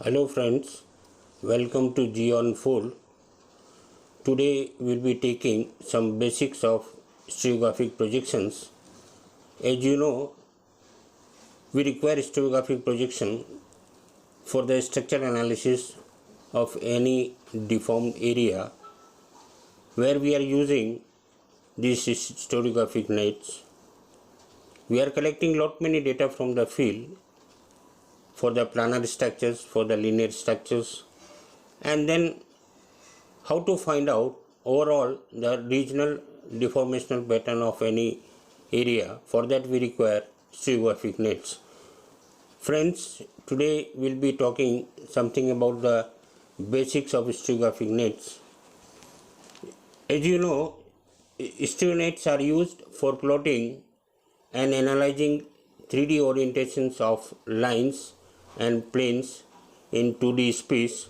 Hello friends, welcome to Chauhan 4. Today we'll be taking some basics of stereographic projections. As you know, we require stereographic projection for the structural analysis of any deformed area where we are using these stereographic nets. We are collecting lot many data from the field for the planar structures, for the linear structures, and then how to find out overall the regional deformational pattern of any area. For that we require stereographic nets. Friends, today we'll be talking something about the basics of stereographic nets. As you know, stereonets are used for plotting and analyzing 3D orientations of lines and planes in 2D space.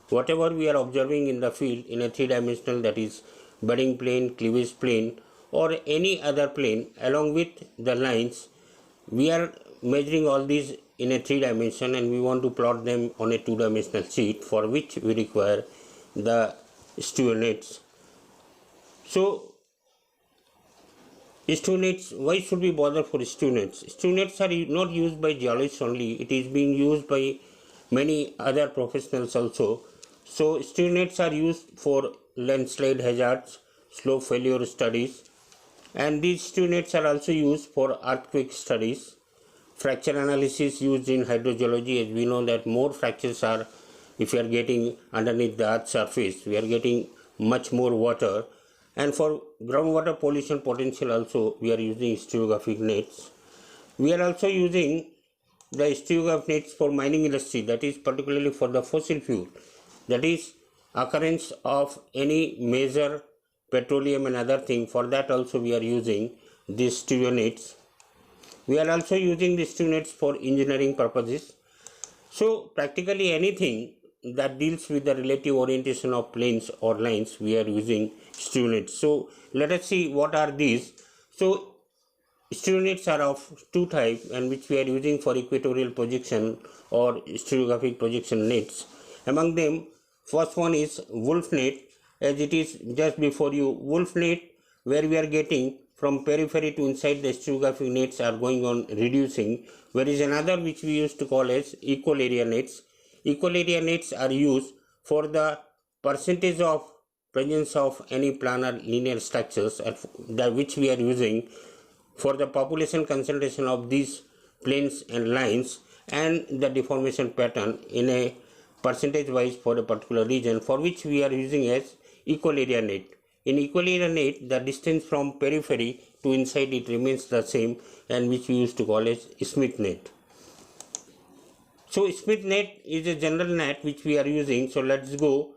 Whatever we are observing in the field in a three-dimensional, that is bedding plane, cleavage plane, or any other plane, along with the lines, we are measuring all these in a 3-dimension and we want to plot them on a 2-dimensional sheet, for which we require the stereonets. So stereonets, why should we bother for stereonets? Stereonets are not used by geologists only, it is being used by many other professionals also. So stereonets are used for landslide hazards, slope failure studies, and these stereonets are also used for earthquake studies, fracture analysis used in hydrogeology. As we know that more fractures are, if we are getting underneath the earth's surface, we are getting much more water. And for groundwater pollution potential also we are using stereographic nets. We are also using the stereographic nets for mining industry, that is particularly for the fossil fuel, that is occurrence of any major petroleum and other thing. For that also we are using these stereonets. We are also using these stereonets for engineering purposes. So practically anything that deals with the relative orientation of planes or lines, we are using stereonets. So let us see what are these. So stereonets are of two types, and which we are using for equatorial projection or stereographic projection nets. Among them, first one is wolf net, as it is just before you. Wolf net, where we are getting from periphery to inside the stereographic nets are going on reducing. There is another which we used to call as equal area nets. Equal area nets are used for the percentage of presence of any planar linear structures which we are using for the population concentration of these planes and lines and the deformation pattern in a percentage wise for a particular region, for which we are using as equal area net. In equal area net, the distance from periphery to inside it remains the same, and which we used to call as Smith net. So Smith net is a general net which we are using. So let's go.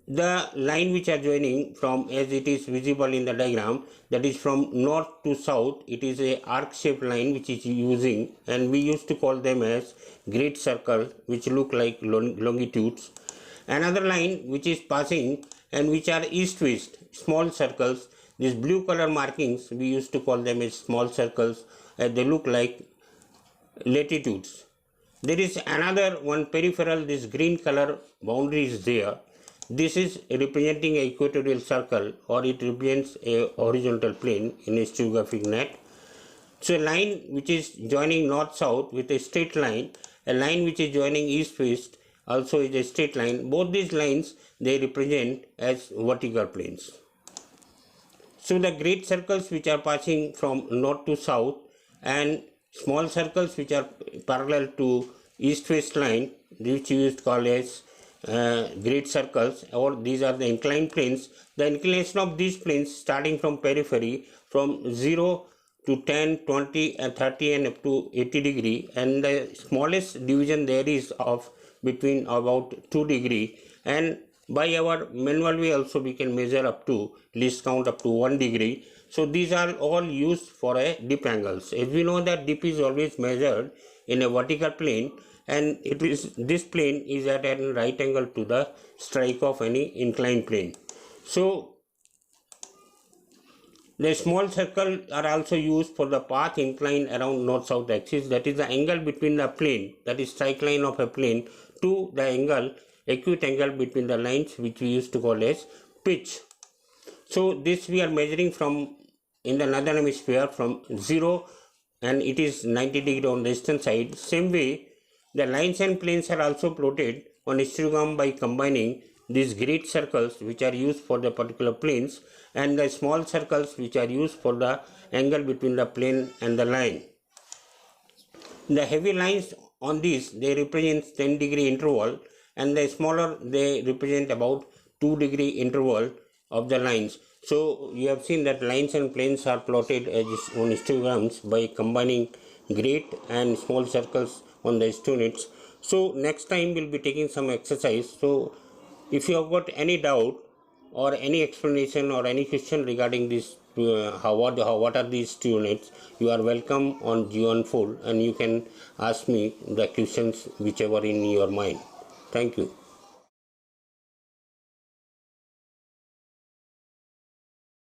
The line which are joining from, as it is visible in the diagram, that is from north to south, it is a arc shaped line which is using, and we used to call them as great circle, which look like longitudes. Another line which is passing and which are east west, small circles. These blue color markings we used to call them as small circles, and they look like latitudes. There is another one peripheral, this green color boundary is there. This is representing an equatorial circle, or it represents a horizontal plane in a stereographic net. So a line which is joining north-south with a straight line, a line which is joining east-west also is a straight line. Both these lines, they represent as vertical planes. So the great circles which are passing from north to south, and small circles which are parallel to east-west line, which we used to call as great circles, or these are the inclined planes. The inclination of these planes starting from periphery from 0 to 10, 20 and 30 and up to 80 degree, and the smallest division there is of between about 2 degree, and by our manual way also we can measure up to least count up to 1 degree. So these are all used for a dip angles. As we know that dip is always measured in a vertical plane, and it is, this plane is at a right angle to the strike of any inclined plane. So the small circle are also used for the path inclined around north-south axis, that is the angle between the plane, that is strike line of a plane, to the angle, acute angle between the lines, which we used to call as pitch. So this we are measuring from in the northern hemisphere from 0, and it is 90 degree on the eastern side. Same way, the lines and planes are also plotted on histogram by combining these great circles which are used for the particular planes and the small circles which are used for the angle between the plane and the line. The heavy lines on this, they represent 10 degree interval, and the smaller they represent about 2 degree interval of the lines. So you have seen that lines and planes are plotted as on histograms by combining great and small circles on the histogrammes. So next time we'll be taking some exercise. So if you have got any doubt or any explanation or any question regarding this, what are these stereonets, you are welcome on G14, and you can ask me the questions whichever in your mind. Thank you.